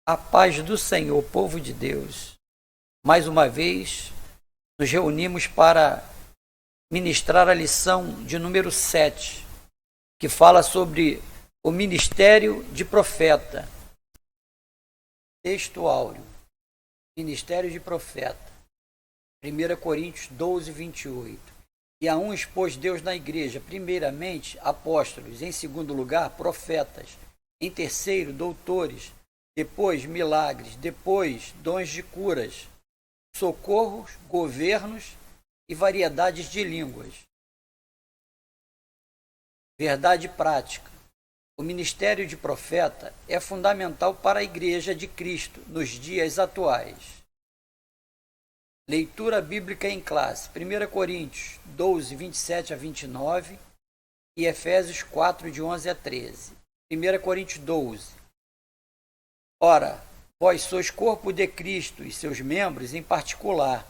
A paz do Senhor, povo de Deus. Mais uma vez, nos reunimos para ministrar a lição de número 7, que fala sobre o ministério de profeta. Texto áureo. Ministério de profeta. 1 Coríntios 12, 28. E a um expôs Deus na igreja, primeiramente, apóstolos, em segundo lugar, profetas, em terceiro, doutores, depois milagres, depois dons de curas, socorros, governos e variedades de línguas. Verdade prática. O ministério de profeta é fundamental para a Igreja de Cristo nos dias atuais. Leitura bíblica em classe. 1 Coríntios 12, 27 a 29 e Efésios 4, de 11 a 13. 1 Coríntios 12. Ora, vós sois corpo de Cristo e seus membros em particular,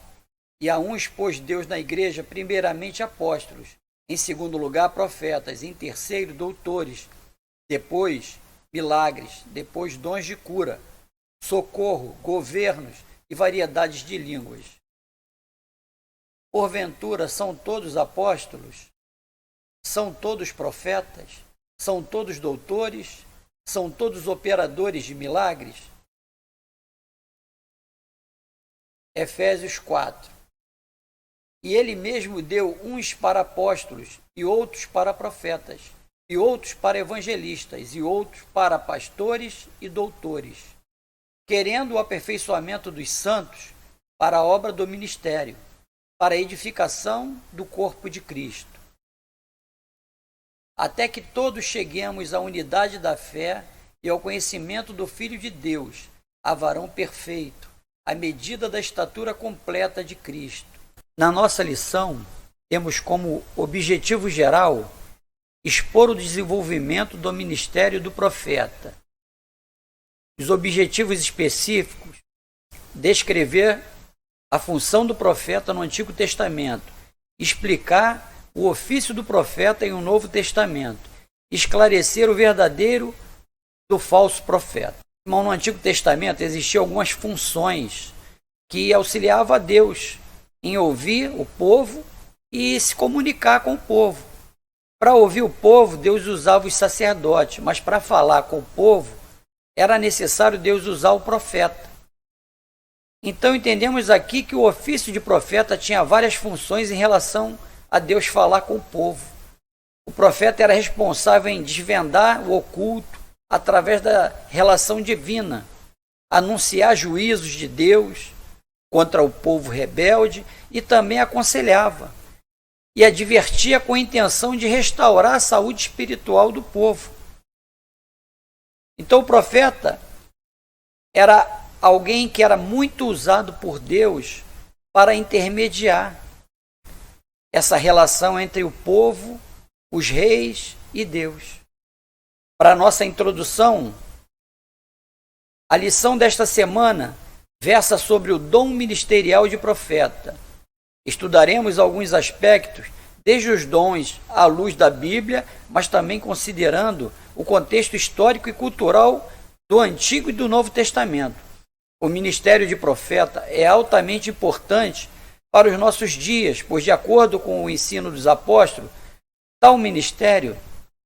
e a um expôs Deus na igreja, primeiramente apóstolos, em segundo lugar profetas, em terceiro doutores, depois milagres, depois dons de cura, socorro, governos e variedades de línguas. Porventura são todos apóstolos? São todos profetas? São todos doutores? São todos operadores de milagres? Efésios 4. E ele mesmo deu uns para apóstolos, e outros para profetas, e outros para evangelistas, e outros para pastores e doutores, querendo o aperfeiçoamento dos santos para a obra do ministério, para a edificação do corpo de Cristo, até que todos cheguemos à unidade da fé e ao conhecimento do Filho de Deus, a varão perfeito, à medida da estatura completa de Cristo. Na nossa lição, temos como objetivo geral expor o desenvolvimento do ministério do profeta. Os objetivos específicos: descrever a função do profeta no Antigo Testamento, explicar o ofício do profeta em um Novo Testamento, esclarecer o verdadeiro do falso profeta. No Antigo Testamento existiam algumas funções que auxiliavam a Deus em ouvir o povo e se comunicar com o povo. Para ouvir o povo, Deus usava os sacerdotes, mas para falar com o povo, era necessário Deus usar o profeta. Então entendemos aqui que o ofício de profeta tinha várias funções em relação a Deus falar com o povo. O profeta era responsável em desvendar o oculto através da relação divina, anunciar juízos de Deus contra o povo rebelde e também aconselhava e advertia com a intenção de restaurar a saúde espiritual do povo. Então o profeta era alguém que era muito usado por Deus para intermediar essa relação entre o povo, os reis e Deus. Para a nossa introdução, a lição desta semana versa sobre o dom ministerial de profeta. Estudaremos alguns aspectos, desde os dons à luz da Bíblia, mas também considerando o contexto histórico e cultural do Antigo e do Novo Testamento. O ministério de profeta é altamente importante para os nossos dias, pois, de acordo com o ensino dos apóstolos, tal ministério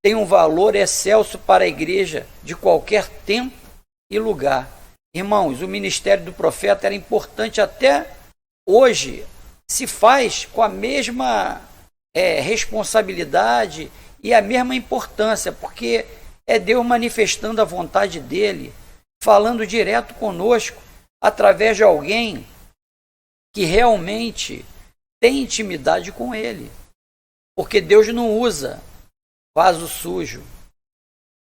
tem um valor excelso para a igreja de qualquer tempo e lugar. Irmãos, o ministério do profeta era importante até hoje, se faz com a mesma responsabilidade e a mesma importância, porque é Deus manifestando a vontade dele, falando direto conosco, através de alguém que realmente tem intimidade com ele. Porque Deus não usa vaso sujo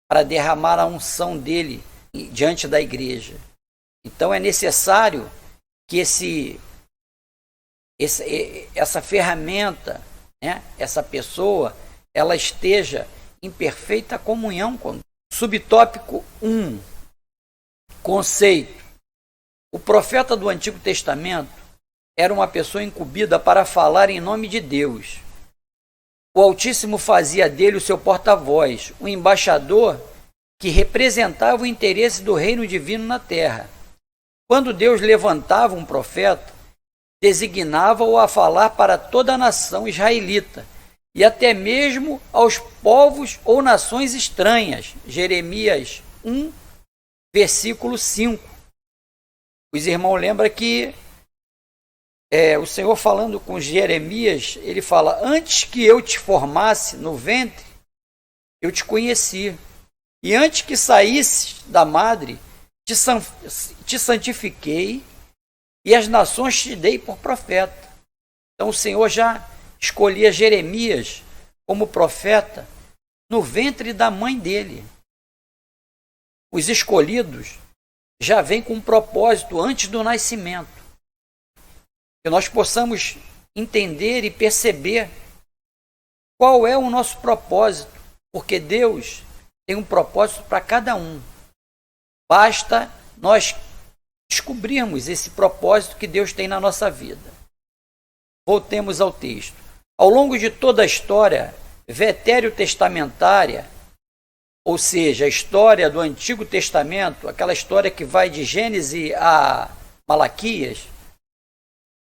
para derramar a unção dele diante da igreja. Então é necessário que essa ferramenta, né, essa pessoa, ela esteja em perfeita comunhão com Deus. Subtópico 1. Conceito. O profeta do Antigo Testamento era uma pessoa incumbida para falar em nome de Deus. O Altíssimo fazia dele o seu porta-voz, o embaixador que representava o interesse do reino divino na terra. Quando Deus levantava um profeta, designava-o a falar para toda a nação israelita e até mesmo aos povos ou nações estranhas. Jeremias 1, versículo 5. Os irmãos lembram que o Senhor falando com Jeremias, ele fala: antes que eu te formasse no ventre, eu te conheci. E antes que saísse da madre, te santifiquei, e as nações te dei por profeta. Então o Senhor já escolhia Jeremias como profeta no ventre da mãe dele. Os escolhidos já vêm com um propósito antes do nascimento. Que nós possamos entender e perceber qual é o nosso propósito, porque Deus tem um propósito para cada um. Basta nós descobrirmos esse propósito que Deus tem na nossa vida. Voltemos ao texto. Ao longo de toda a história veterotestamentária, ou seja, a história do Antigo Testamento, aquela história que vai de Gênesis a Malaquias,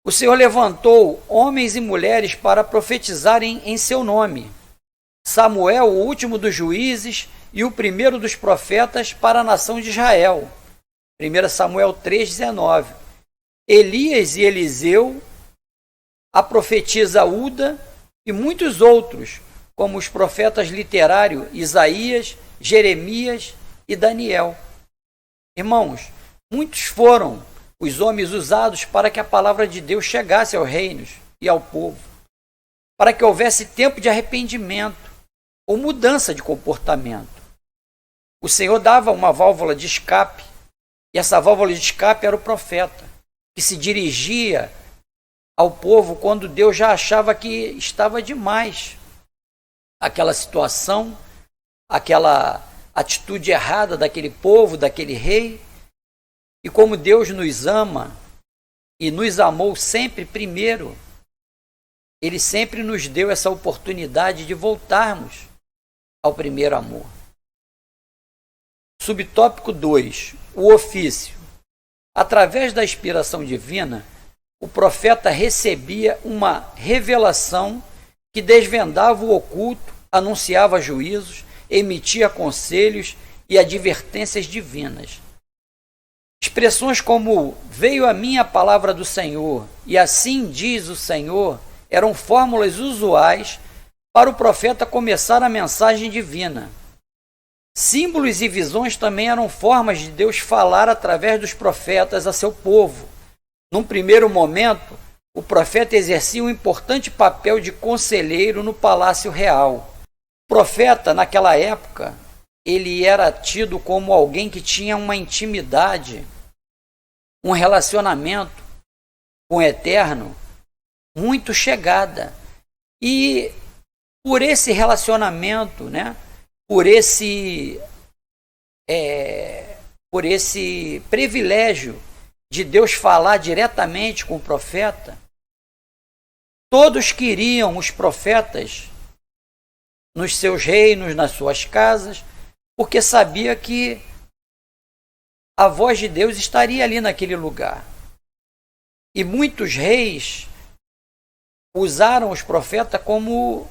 o Senhor levantou homens e mulheres para profetizarem em seu nome. Samuel, o último dos juízes e o primeiro dos profetas para a nação de Israel. 1 Samuel 3,19. Elias e Eliseu, a profetisa Uda e muitos outros, como os profetas literários Isaías, Jeremias e Daniel. Irmãos, muitos foram os homens usados para que a palavra de Deus chegasse aos reinos e ao povo, para que houvesse tempo de arrependimento ou mudança de comportamento. O Senhor dava uma válvula de escape, e essa válvula de escape era o profeta, que se dirigia ao povo quando Deus já achava que estava demais aquela situação, aquela atitude errada daquele povo, daquele rei. E como Deus nos ama e nos amou sempre primeiro, Ele sempre nos deu essa oportunidade de voltarmos ao primeiro amor. Subtópico 2. O ofício. Através da inspiração divina, o profeta recebia uma revelação que desvendava o oculto, anunciava juízos, emitia conselhos e advertências divinas. Expressões como "veio a mim a palavra do Senhor" e "assim diz o Senhor" eram fórmulas usuais para o profeta começar a mensagem divina. Símbolos e visões também eram formas de Deus falar através dos profetas a seu povo. Num primeiro momento, o profeta exercia um importante papel de conselheiro no palácio real. O profeta, naquela época, ele era tido como alguém que tinha uma intimidade, um relacionamento com o Eterno muito chegada. E por esse relacionamento, por esse privilégio de Deus falar diretamente com o profeta, todos queriam os profetas nos seus reinos, nas suas casas, porque sabia que a voz de Deus estaria ali naquele lugar. E muitos reis usaram os profetas como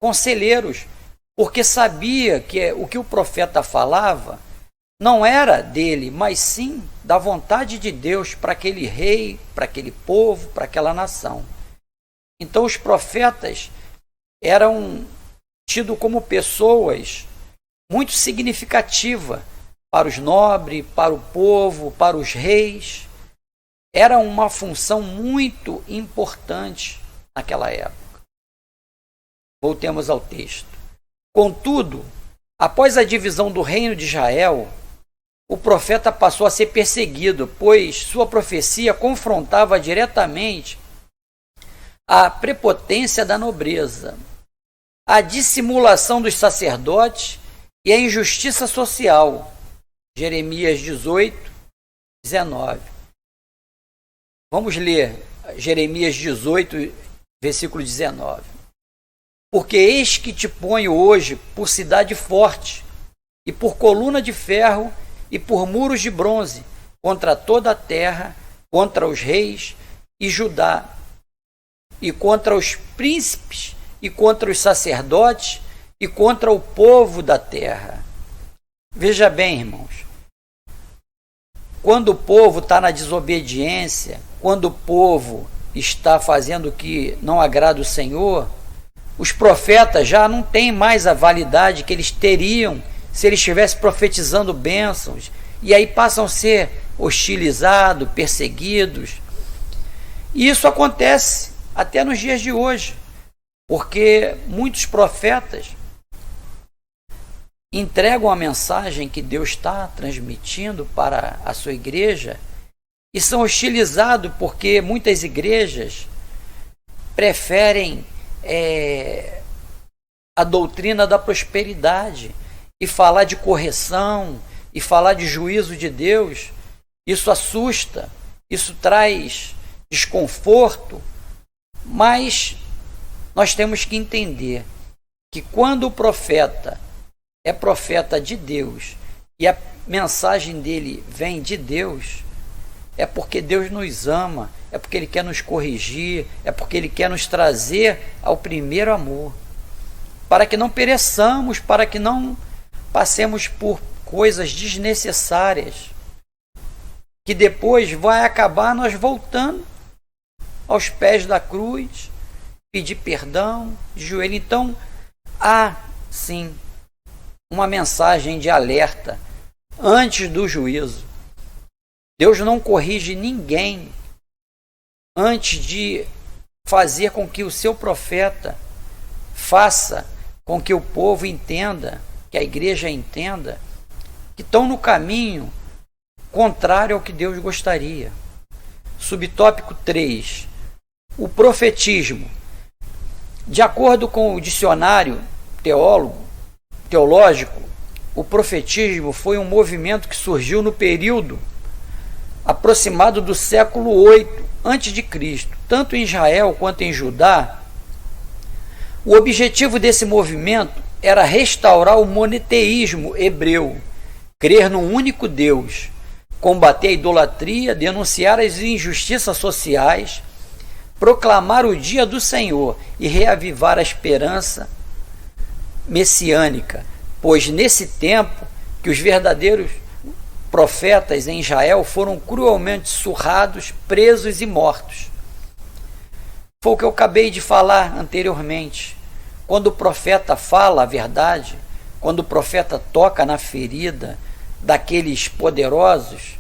conselheiros, porque sabia que o que o profeta falava não era dele, mas sim da vontade de Deus para aquele rei, para aquele povo, para aquela nação. Então os profetas eram tidos como pessoas muito significativas para os nobres, para o povo, para os reis. Era uma função muito importante naquela época. Voltemos ao texto. Contudo, após a divisão do reino de Israel, o profeta passou a ser perseguido, pois sua profecia confrontava diretamente a prepotência da nobreza, a dissimulação dos sacerdotes e a injustiça social. Jeremias 18, 19. Vamos ler Jeremias 18, versículo 19. Porque eis que te ponho hoje por cidade forte, e por coluna de ferro, e por muros de bronze, contra toda a terra, contra os reis e Judá, e contra os príncipes, e contra os sacerdotes, e contra o povo da terra. Veja bem, irmãos, quando o povo está na desobediência, quando o povo está fazendo o que não agrada o Senhor, os profetas já não têm mais a validade que eles teriam se eles estivessem profetizando bênçãos, e aí passam a ser hostilizados, perseguidos. E isso acontece até nos dias de hoje, porque muitos profetas entregam a mensagem que Deus está transmitindo para a sua igreja e são hostilizados porque muitas igrejas preferem a doutrina da prosperidade e falar de correção e falar de juízo de Deus. Isso assusta, isso traz desconforto, mas nós temos que entender que quando o profeta é profeta de Deus e a mensagem dele vem de Deus, é porque Deus nos ama, é porque Ele quer nos corrigir, é porque Ele quer nos trazer ao primeiro amor, para que não pereçamos, para que não passemos por coisas desnecessárias, que depois vai acabar nós voltando aos pés da cruz, pedir perdão, de joelho. Então, há sim uma mensagem de alerta antes do juízo. Deus não corrige ninguém antes de fazer com que o seu profeta faça com que o povo entenda, que a igreja entenda, que estão no caminho contrário ao que Deus gostaria. Subtópico 3. O profetismo. De acordo com o dicionário teológico, o profetismo foi um movimento que surgiu no período aproximado do século 8 a.C., tanto em Israel quanto em Judá. O objetivo desse movimento era restaurar o monoteísmo hebreu, crer num único Deus, combater a idolatria, denunciar as injustiças sociais, proclamar o dia do Senhor e reavivar a esperança messiânica, pois nesse tempo que os verdadeiros profetas em Israel foram cruelmente surrados, presos e mortos. Foi o que eu acabei de falar anteriormente. Quando o profeta fala a verdade, quando o profeta toca na ferida daqueles poderosos,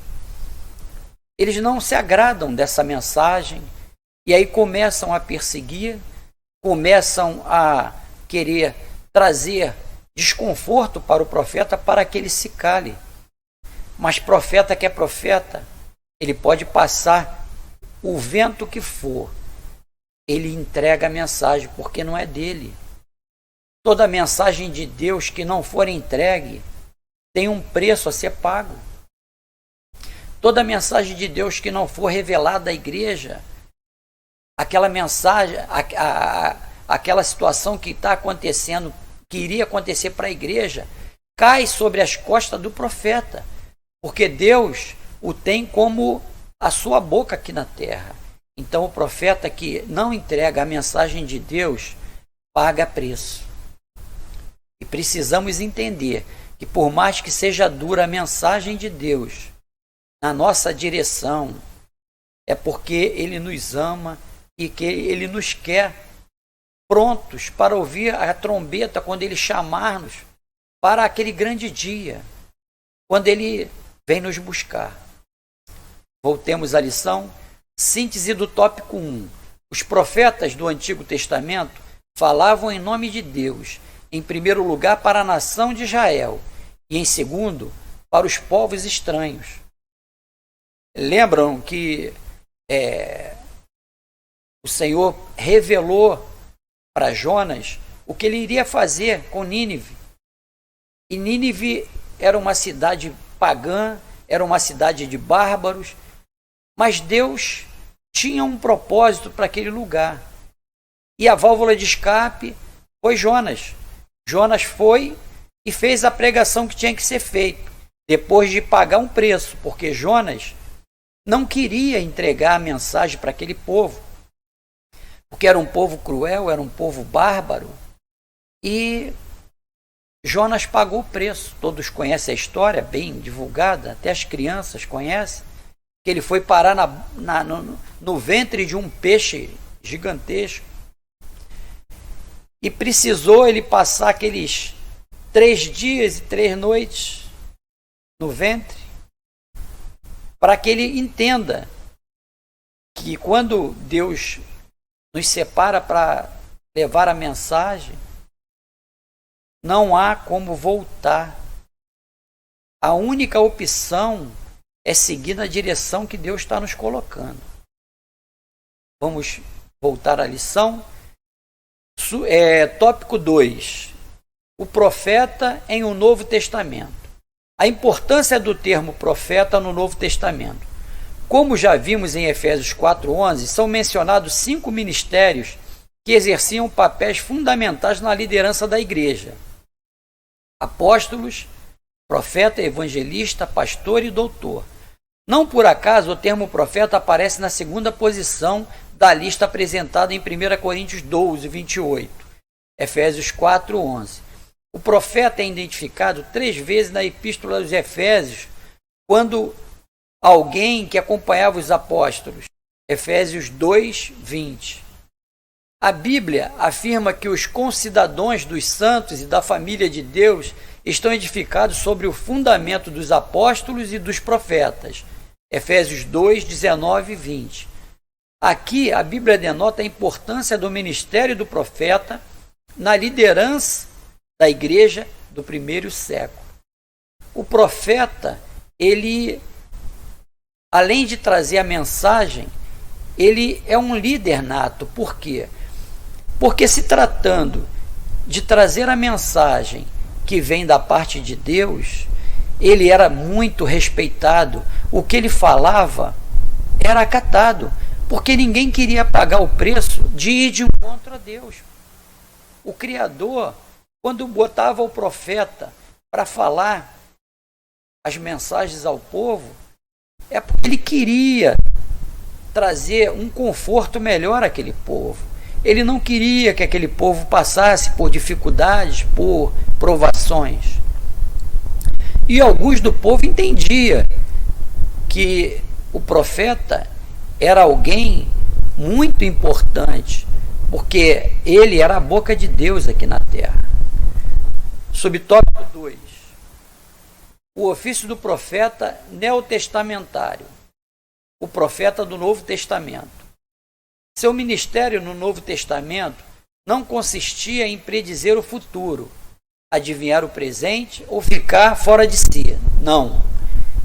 eles não se agradam dessa mensagem e aí começam a perseguir, começam a querer trazer desconforto para o profeta para que ele se cale. Mas profeta que é profeta, ele pode passar o vento que for, ele entrega a mensagem, porque não é dele. Toda mensagem de Deus que não for entregue tem um preço a ser pago. Toda mensagem de Deus que não for revelada à igreja, aquela mensagem, aquela situação que está acontecendo, que iria acontecer para a igreja, cai sobre as costas do profeta, porque Deus o tem como a sua boca aqui na terra. Então o profeta que não entrega a mensagem de Deus paga preço. E precisamos entender que por mais que seja dura a mensagem de Deus na nossa direção, é porque Ele nos ama e que Ele nos quer prontos para ouvir a trombeta quando Ele chamar-nos para aquele grande dia, quando Ele vem nos buscar. Voltemos à lição. Síntese do tópico 1. Os profetas do Antigo Testamento falavam em nome de Deus, em primeiro lugar para a nação de Israel e em segundo para os povos estranhos. Lembram que o Senhor revelou para Jonas o que ele iria fazer com Nínive. E Nínive era uma cidade pagã, era uma cidade de bárbaros, mas Deus tinha um propósito para aquele lugar. E a válvula de escape foi Jonas. Jonas foi e fez a pregação que tinha que ser feita, depois de pagar um preço, porque Jonas não queria entregar a mensagem para aquele povo, porque era um povo cruel, era um povo bárbaro, e Jonas pagou o preço. Todos conhecem a história, bem divulgada, até as crianças conhecem, que ele foi parar no ventre de um peixe gigantesco, e precisou ele passar aqueles 3 dias e 3 noites no ventre, para que ele entenda que quando Deus nos separa para levar a mensagem, não há como voltar. A única opção é seguir na direção que Deus está nos colocando. Vamos voltar à lição. Tópico 2. O profeta em um Novo Testamento. A importância do termo profeta no Novo Testamento. Como já vimos em Efésios 4:11, são mencionados 5 ministérios que exerciam papéis fundamentais na liderança da igreja: apóstolos, profeta, evangelista, pastor e doutor. Não por acaso o termo profeta aparece na segunda posição da lista apresentada em 1 Coríntios 12, 28, Efésios 4:11. O profeta é identificado 3 vezes na Epístola aos Efésios, quando alguém que acompanhava os apóstolos, Efésios 2, 20. A Bíblia afirma que os concidadãos dos santos e da família de Deus estão edificados sobre o fundamento dos apóstolos e dos profetas, Efésios 2, 19 e 20. Aqui a Bíblia denota a importância do ministério do profeta na liderança da igreja do primeiro século. O profeta, ele, além de trazer a mensagem, ele é um líder nato. Por quê? Porque se tratando de trazer a mensagem que vem da parte de Deus, ele era muito respeitado. O que ele falava era acatado, porque ninguém queria pagar o preço de ir de encontro a Deus. O Criador, quando botava o profeta para falar as mensagens ao povo, é porque ele queria trazer um conforto melhor àquele povo. Ele não queria que aquele povo passasse por dificuldades, por provações. E alguns do povo entendiam que o profeta era alguém muito importante, porque ele era a boca de Deus aqui na terra. Subtópico 2. O ofício do profeta neotestamentário. O profeta do Novo Testamento. Seu ministério no Novo Testamento não consistia em predizer o futuro, adivinhar o presente ou ficar fora de si. Não.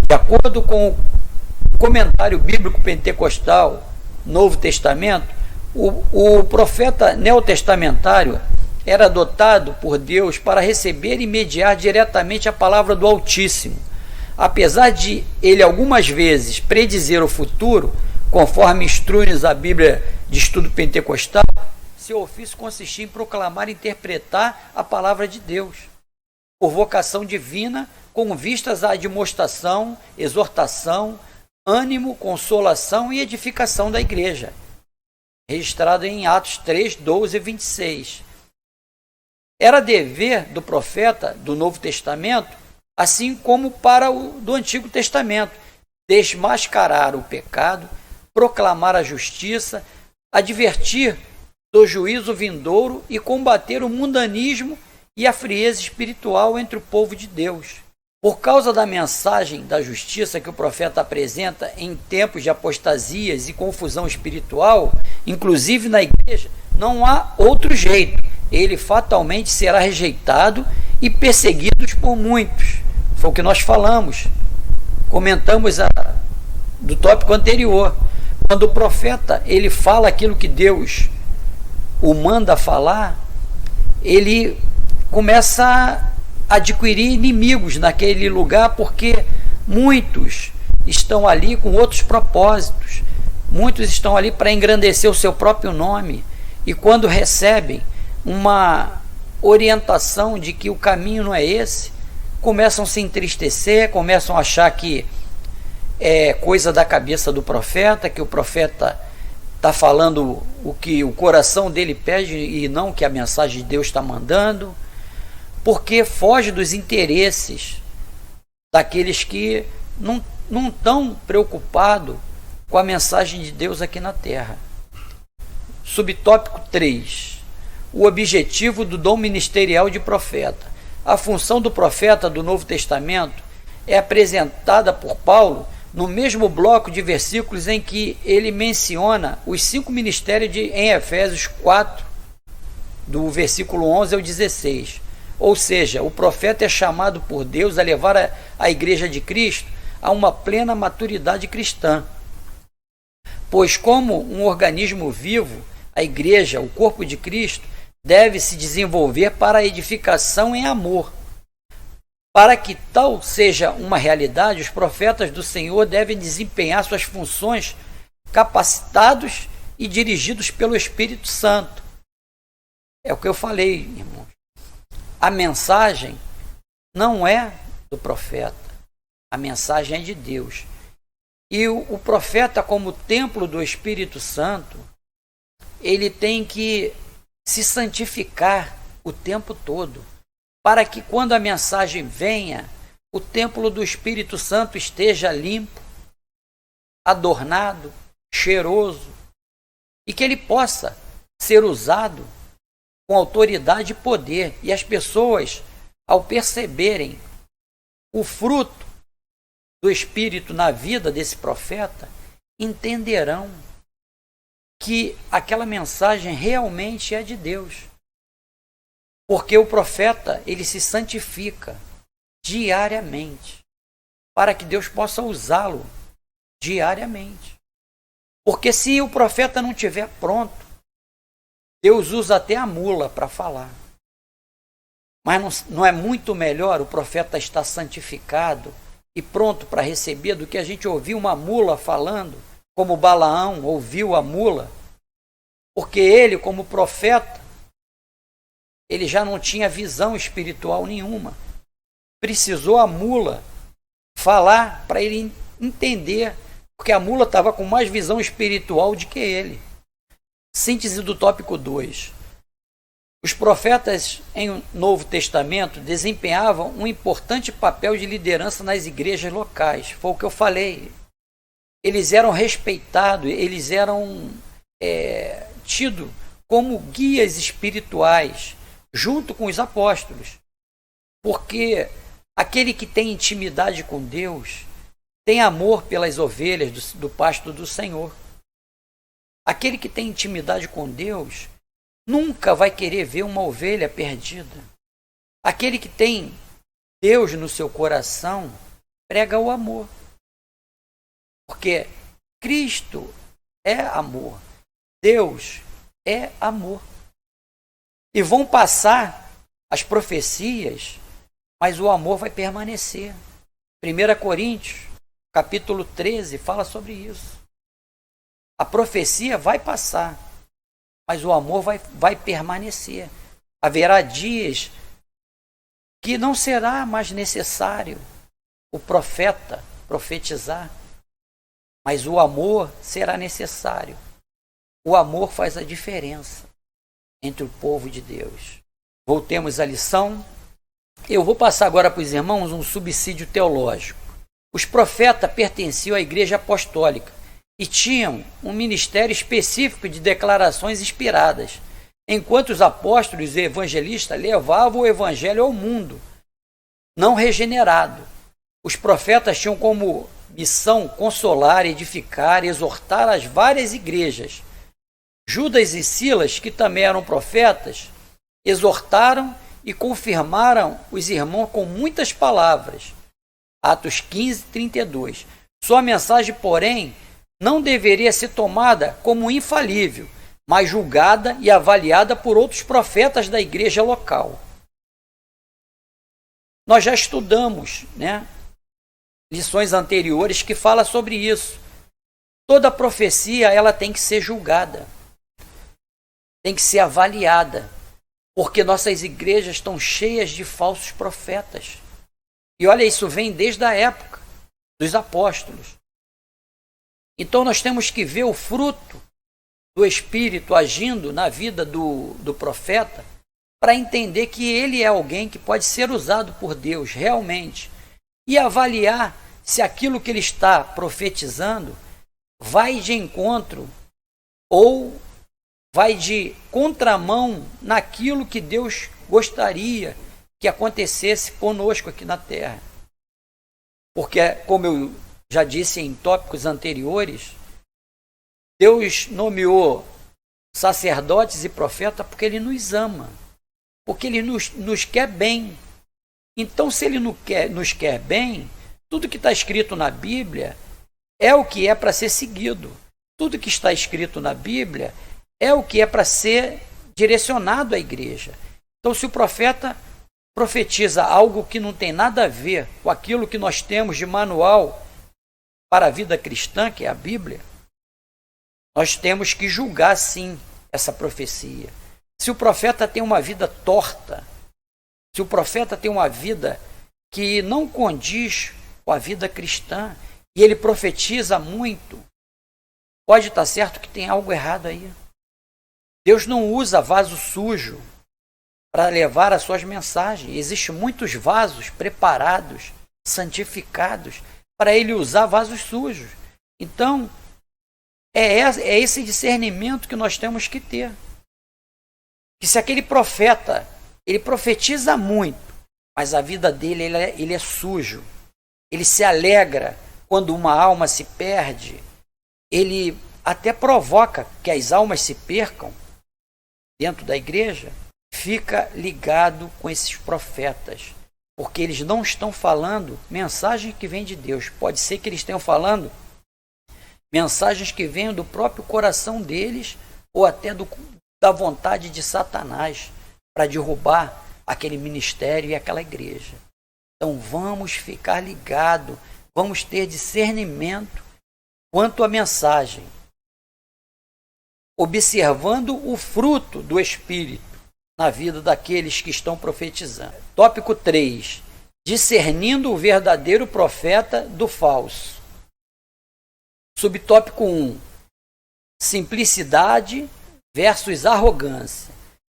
De acordo com o comentário bíblico pentecostal, Novo Testamento, o profeta neotestamentário era dotado por Deus para receber e mediar diretamente a palavra do Altíssimo. Apesar de ele algumas vezes predizer o futuro, conforme instrui-nos a Bíblia de Estudo Pentecostal, seu ofício consistia em proclamar e interpretar a palavra de Deus, por vocação divina, com vistas à admoestação, exortação, ânimo, consolação e edificação da igreja, registrado em Atos 3, 12 e 26. Era dever do profeta do Novo Testamento, assim como para o do Antigo Testamento, desmascarar o pecado, proclamar a justiça, advertir do juízo vindouro e combater o mundanismo e a frieza espiritual entre o povo de Deus. Por causa da mensagem da justiça que o profeta apresenta em tempos de apostasias e confusão espiritual, inclusive na igreja, não há outro jeito. Ele fatalmente será rejeitado e perseguido por muitos. Foi o que nós falamos, comentamos do tópico anterior. Quando o profeta ele fala aquilo que Deus o manda falar, ele começa a adquirir inimigos naquele lugar, porque muitos estão ali com outros propósitos, muitos estão ali para engrandecer o seu próprio nome, e quando recebem uma orientação de que o caminho não é esse, começam a se entristecer, começam a achar que é coisa da cabeça do profeta, que o profeta está falando o que o coração dele pede e não o que a mensagem de Deus está mandando, porque foge dos interesses daqueles que não estão preocupados com a mensagem de Deus aqui na terra. Subtópico 3. O objetivo do dom ministerial de profeta. A função do profeta do Novo Testamento é apresentada por Paulo no mesmo bloco de versículos em que ele menciona os 5 ministérios em Efésios 4, do versículo 11 ao 16. Ou seja, o profeta é chamado por Deus a levar a igreja de Cristo a uma plena maturidade cristã. Pois, como um organismo vivo, a igreja, o corpo de Cristo, deve se desenvolver para a edificação em amor. Para que tal seja uma realidade, os profetas do Senhor devem desempenhar suas funções capacitados e dirigidos pelo Espírito Santo. É o que eu falei, irmãos. A mensagem não é do profeta, a mensagem é de Deus. E o profeta, como templo do Espírito Santo, ele tem que se santificar o tempo todo, para que quando a mensagem venha, o templo do Espírito Santo esteja limpo, adornado, cheiroso, e que ele possa ser usado com autoridade e poder. E as pessoas, ao perceberem o fruto do Espírito na vida desse profeta, entenderão que aquela mensagem realmente é de Deus. Porque o profeta, ele se santifica diariamente, para que Deus possa usá-lo diariamente. Porque se o profeta não estiver pronto, Deus usa até a mula para falar. Mas não é muito melhor o profeta estar santificado e pronto para receber do que a gente ouvir uma mula falando, como Balaão ouviu a mula? Porque ele, como profeta, ele já não tinha visão espiritual nenhuma. Precisou a mula falar para ele entender, porque a mula estava com mais visão espiritual do que ele. Síntese do tópico 2. Os profetas em Novo Testamento desempenhavam um importante papel de liderança nas igrejas locais. Foi o que eu falei. Eles eram respeitados, eles eram tidos como guias espirituais, junto com os apóstolos. Porque aquele que tem intimidade com Deus tem amor pelas ovelhas do pasto do Senhor. Aquele que tem intimidade com Deus nunca vai querer ver uma ovelha perdida. Aquele que tem Deus no seu coração prega o amor. Porque Cristo é amor. Deus é amor. E vão passar as profecias, mas o amor vai permanecer. 1 Coríntios, capítulo 13, fala sobre isso. A profecia vai passar, mas o amor vai permanecer. Haverá dias que não será mais necessário o profeta profetizar, mas o amor será necessário. O amor faz a diferença entre o povo de Deus. Voltemos à lição. Eu vou passar agora para os irmãos um subsídio teológico. Os profetas pertenciam à igreja apostólica e tinham um ministério específico de declarações inspiradas, enquanto os apóstolos e evangelistas levavam o evangelho ao mundo não regenerado. Os profetas tinham como missão consolar, edificar, exortar as várias igrejas. Judas e Silas, que também eram profetas, exortaram e confirmaram os irmãos com muitas palavras. Atos 15, 32. Sua mensagem, porém, não deveria ser tomada como infalível, mas julgada e avaliada por outros profetas da igreja local. Nós já estudamos, lições anteriores que falam sobre isso. Toda profecia ela tem que ser julgada, tem que ser avaliada, porque nossas igrejas estão cheias de falsos profetas. E olha, isso vem desde a época dos apóstolos. Então nós temos que ver o fruto do Espírito agindo na vida do profeta, para entender que ele é alguém que pode ser usado por Deus realmente, e avaliar se aquilo que ele está profetizando vai de encontro ou vai de contramão naquilo que Deus gostaria que acontecesse conosco aqui na terra. Porque, como eu já disse em tópicos anteriores, Deus nomeou sacerdotes e profetas porque Ele nos ama, porque Ele nos quer bem. Então, se Ele nos quer bem, tudo que está escrito na Bíblia é o que é para ser seguido. Tudo que está escrito na Bíblia é o que é para ser direcionado à igreja. Então, se o profeta profetiza algo que não tem nada a ver com aquilo que nós temos de manual para a vida cristã, que é a Bíblia, nós temos que julgar, sim, essa profecia. Se o profeta tem uma vida torta, se o profeta tem uma vida que não condiz com a vida cristã, e ele profetiza muito, pode estar certo que tem algo errado aí. Deus não usa vaso sujo para levar as suas mensagens. Existem muitos vasos preparados, santificados, para ele usar vasos sujos. Então, é esse discernimento que nós temos que ter. Que se aquele profeta, ele profetiza muito, mas a vida dele ele é sujo, ele se alegra quando uma alma se perde, ele até provoca que as almas se percam dentro da igreja, fica ligado com esses profetas, porque eles não estão falando mensagem que vem de Deus. Pode ser que eles estejam falando mensagens que venham do próprio coração deles ou até da vontade de Satanás para derrubar aquele ministério e aquela igreja. Então vamos ficar ligados, vamos ter discernimento quanto à mensagem, observando o fruto do Espírito na vida daqueles que estão profetizando. Tópico 3. Discernindo o verdadeiro profeta do falso. Subtópico 1. Simplicidade versus arrogância.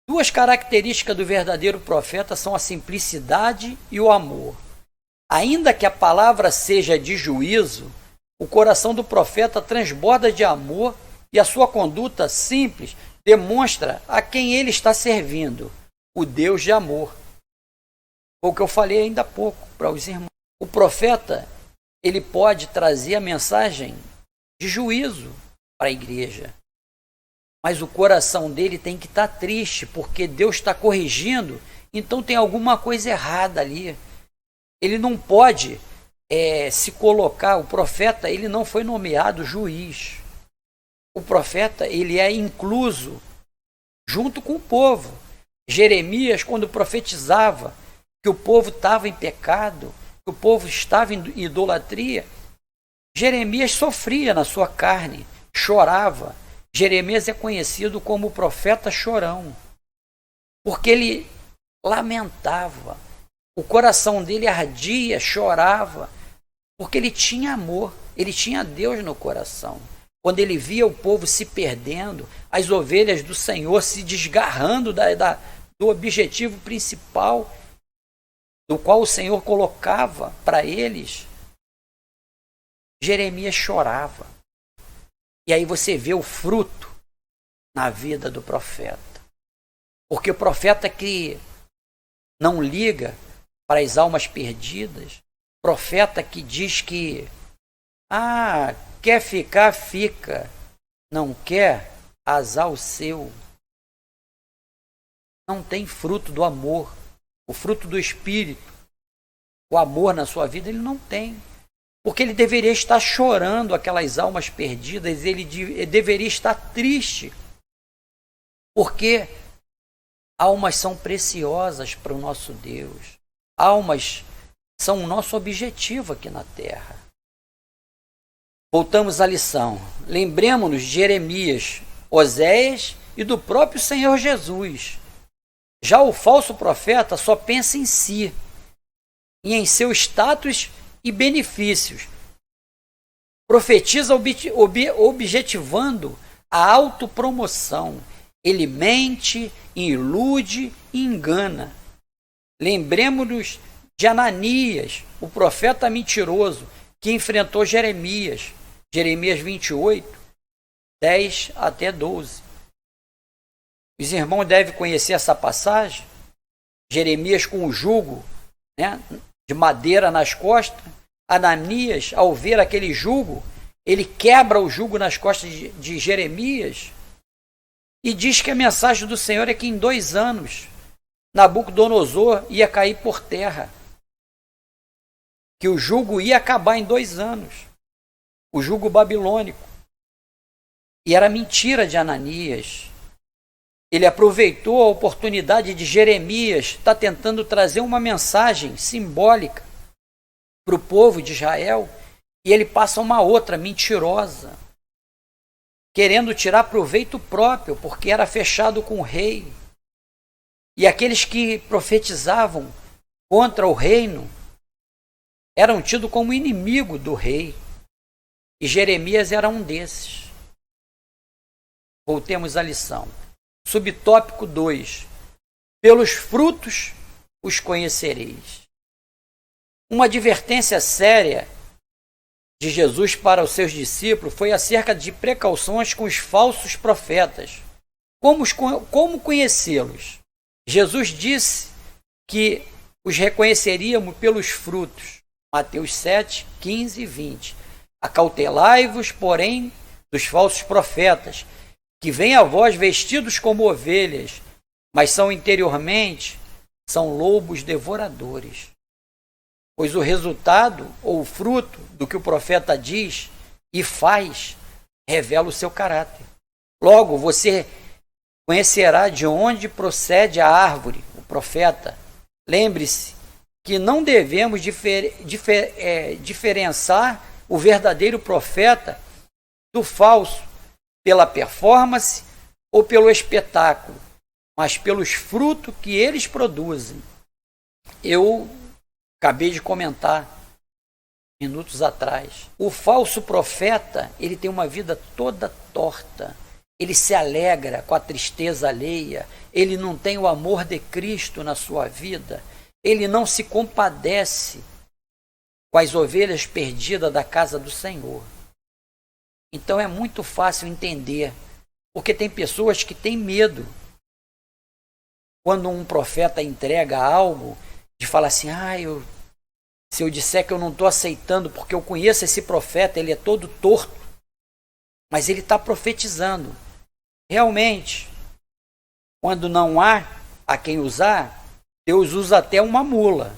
Duas características do verdadeiro profeta são a simplicidade e o amor. Ainda que a palavra seja de juízo, o coração do profeta transborda de amor e a sua conduta simples demonstra a quem ele está servindo, o Deus de amor. Foi o que eu falei ainda há pouco para os irmãos. O profeta, ele pode trazer a mensagem de juízo para a igreja, mas o coração dele tem que estar triste, porque Deus está corrigindo, então tem alguma coisa errada ali. Ele não pode se colocar, o profeta, ele não foi nomeado juiz. O profeta, ele é incluso junto com o povo. Jeremias, quando profetizava que o povo estava em pecado, que o povo estava em idolatria, Jeremias sofria na sua carne, chorava. Jeremias é conhecido como o profeta chorão, porque ele lamentava, o coração dele ardia, chorava, porque ele tinha amor, ele tinha Deus no coração. Quando ele via o povo se perdendo, as ovelhas do Senhor se desgarrando do objetivo principal, do qual o Senhor colocava para eles, Jeremias chorava. E aí você vê o fruto na vida do profeta. Porque o profeta que não liga para as almas perdidas, profeta que diz que quer ficar, fica, não quer, azar o seu. Não tem fruto do amor, o fruto do Espírito, o amor na sua vida, ele não tem. Porque ele deveria estar chorando aquelas almas perdidas, ele deveria estar triste, porque almas são preciosas para o nosso Deus. Almas são o nosso objetivo aqui na terra. Voltamos à lição. Lembremos-nos de Jeremias, Oséias e do próprio Senhor Jesus. Já o falso profeta só pensa em si e em seu status e benefícios. Profetiza objetivando a autopromoção. Ele mente, ilude e engana. Lembremos-nos de Ananias, o profeta mentiroso, que enfrentou Jeremias. Jeremias 28, 10 até 12. Os irmãos devem conhecer essa passagem. Jeremias com o jugo, né, de madeira nas costas. Ananias, ao ver aquele jugo, ele quebra o jugo nas costas de Jeremias e diz que a mensagem do Senhor é que em 2 anos Nabucodonosor ia cair por terra, que o jugo ia acabar em 2 anos, o jugo babilônico. E era mentira de Ananias. Ele aproveitou a oportunidade de Jeremias estar tentando trazer uma mensagem simbólica para o povo de Israel, e ele passa uma outra mentirosa, querendo tirar proveito próprio, porque era fechado com o rei. E aqueles que profetizavam contra o reino eram tidos como inimigo do rei. E Jeremias era um desses. Voltemos à lição. Subtópico 2. Pelos frutos os conhecereis. Uma advertência séria de Jesus para os seus discípulos foi acerca de precauções com os falsos profetas. Como conhecê-los? Jesus disse que os reconheceríamos pelos frutos. Mateus 7, 15 e 20. Acautelai-vos, porém, dos falsos profetas, que vêm a vós vestidos como ovelhas, mas interiormente são lobos devoradores. Pois o resultado ou o fruto do que o profeta diz e faz revela o seu caráter. Logo, você conhecerá de onde procede a árvore, o profeta. Lembre-se que não devemos diferenciar o verdadeiro profeta do falso pela performance ou pelo espetáculo, mas pelos frutos que eles produzem. Eu acabei de comentar minutos atrás. O falso profeta, ele tem uma vida toda torta. Ele se alegra com a tristeza alheia. Ele não tem o amor de Cristo na sua vida. Ele não se compadece com as ovelhas perdidas da casa do Senhor. Então é muito fácil entender, porque tem pessoas que têm medo. Quando um profeta entrega algo, de falar assim, se eu disser que eu não estou aceitando porque eu conheço esse profeta, ele é todo torto, mas ele está profetizando. Realmente, quando não há a quem usar, Deus usa até uma mula.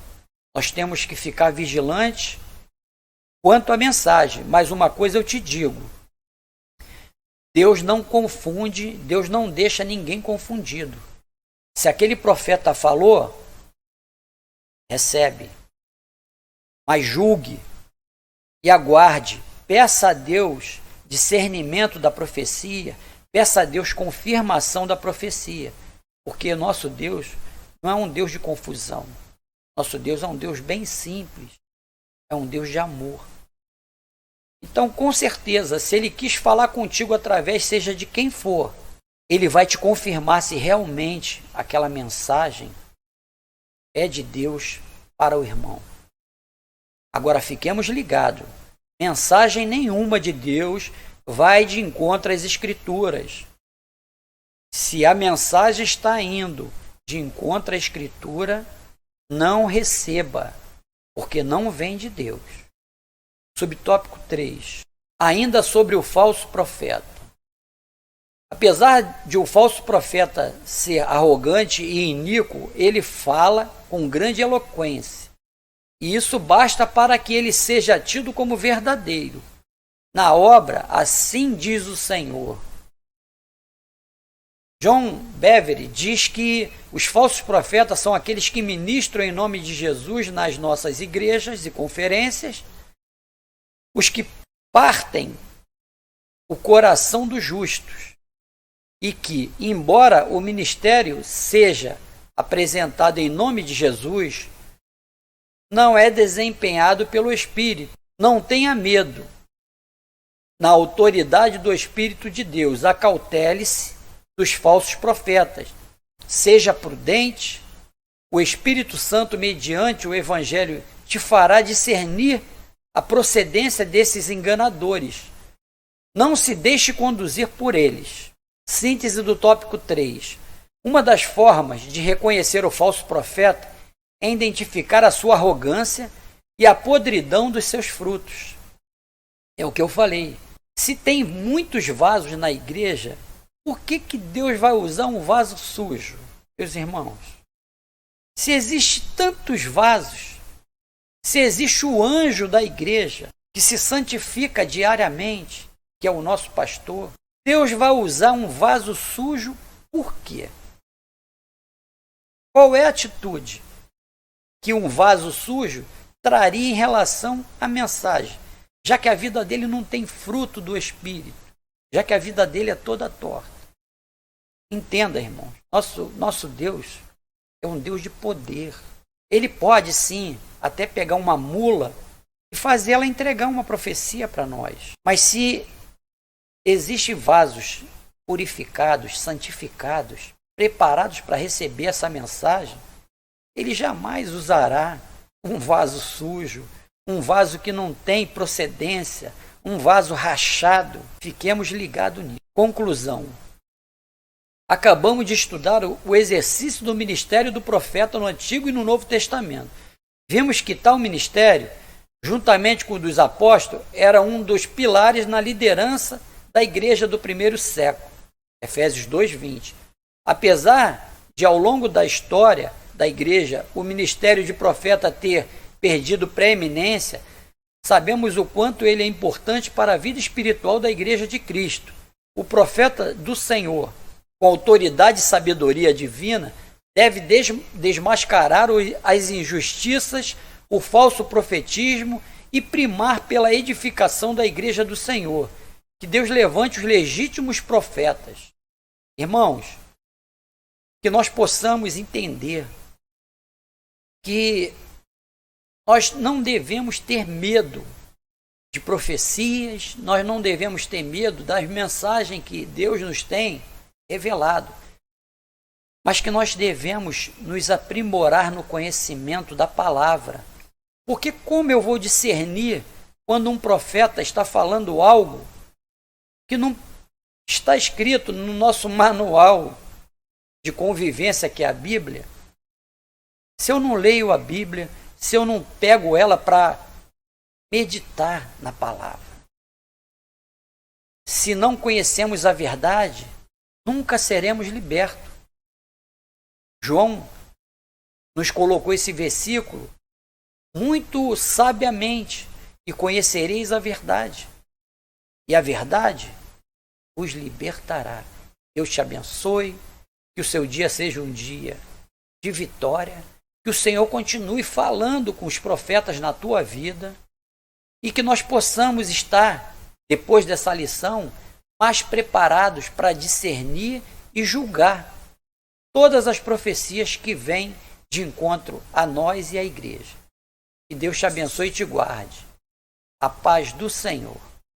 Nós temos que ficar vigilantes quanto à mensagem, mas uma coisa eu te digo, Deus não confunde, Deus não deixa ninguém confundido. Se aquele profeta falou, recebe, mas julgue e aguarde, peça a Deus discernimento da profecia, peça a Deus confirmação da profecia, porque nosso Deus não é um Deus de confusão, nosso Deus é um Deus bem simples, é um Deus de amor. Então, com certeza, se Ele quis falar contigo através, seja de quem for, Ele vai te confirmar se realmente aquela mensagem é de Deus para o irmão. Agora fiquemos ligados, mensagem nenhuma de Deus vai de encontro às Escrituras. Se a mensagem está indo de encontro à Escritura, não receba, porque não vem de Deus. Subtópico 3. Ainda sobre o falso profeta. Apesar de o falso profeta ser arrogante e iníquo, ele fala com grande eloquência. E isso basta para que ele seja tido como verdadeiro. Na obra, assim diz o Senhor. John Bevere diz que os falsos profetas são aqueles que ministram em nome de Jesus nas nossas igrejas e conferências, os que partem o coração dos justos e que, embora o ministério seja apresentado em nome de Jesus, não é desempenhado pelo Espírito. Não tenha medo. Na autoridade do Espírito de Deus, acautele-se dos falsos profetas. Seja prudente. O Espírito Santo, mediante o Evangelho, te fará discernir a procedência desses enganadores. Não se deixe conduzir por eles. Síntese do tópico 3. Uma das formas de reconhecer o falso profeta é identificar a sua arrogância e a podridão dos seus frutos. É o que eu falei. Se tem muitos vasos na igreja, por que Deus vai usar um vaso sujo, meus irmãos? Se existe tantos vasos, se existe o anjo da igreja que se santifica diariamente, que é o nosso pastor, Deus vai usar um vaso sujo por quê? Qual é a atitude que um vaso sujo traria em relação à mensagem, já que a vida dele não tem fruto do Espírito, já que a vida dele é toda torta? Entenda, irmãos, nosso Deus é um Deus de poder. Ele pode, sim, até pegar uma mula e fazer ela entregar uma profecia para nós. Mas se existem vasos purificados, santificados, preparados para receber essa mensagem, ele jamais usará um vaso sujo, um vaso que não tem procedência, um vaso rachado. Fiquemos ligados nisso. Conclusão. Acabamos de estudar o exercício do ministério do profeta no Antigo e no Novo Testamento. Vimos que tal ministério, juntamente com o dos apóstolos, era um dos pilares na liderança da igreja do primeiro século. Efésios 2:20. Apesar de, ao longo da história da igreja, o ministério de profeta ter perdido preeminência, sabemos o quanto ele é importante para a vida espiritual da igreja de Cristo. O profeta do Senhor, com autoridade e sabedoria divina, deve desmascarar as injustiças, o falso profetismo e primar pela edificação da igreja do Senhor. Que Deus levante os legítimos profetas. Irmãos, que nós possamos entender que nós não devemos ter medo de profecias, nós não devemos ter medo das mensagens que Deus nos tem revelado, mas que nós devemos nos aprimorar no conhecimento da palavra. Porque como eu vou discernir quando um profeta está falando algo que não está escrito no nosso manual de convivência, que é a Bíblia? Se eu não leio a Bíblia, se eu não pego ela para meditar na palavra, se não conhecemos a verdade, nunca seremos libertos. João nos colocou esse versículo muito sabiamente: e conhecereis a verdade, e a verdade os libertará. Deus te abençoe, que o seu dia seja um dia de vitória, que o Senhor continue falando com os profetas na tua vida e que nós possamos estar, depois dessa lição, mais preparados para discernir e julgar todas as profecias que vêm de encontro a nós e à igreja. Que Deus te abençoe e te guarde. A paz do Senhor.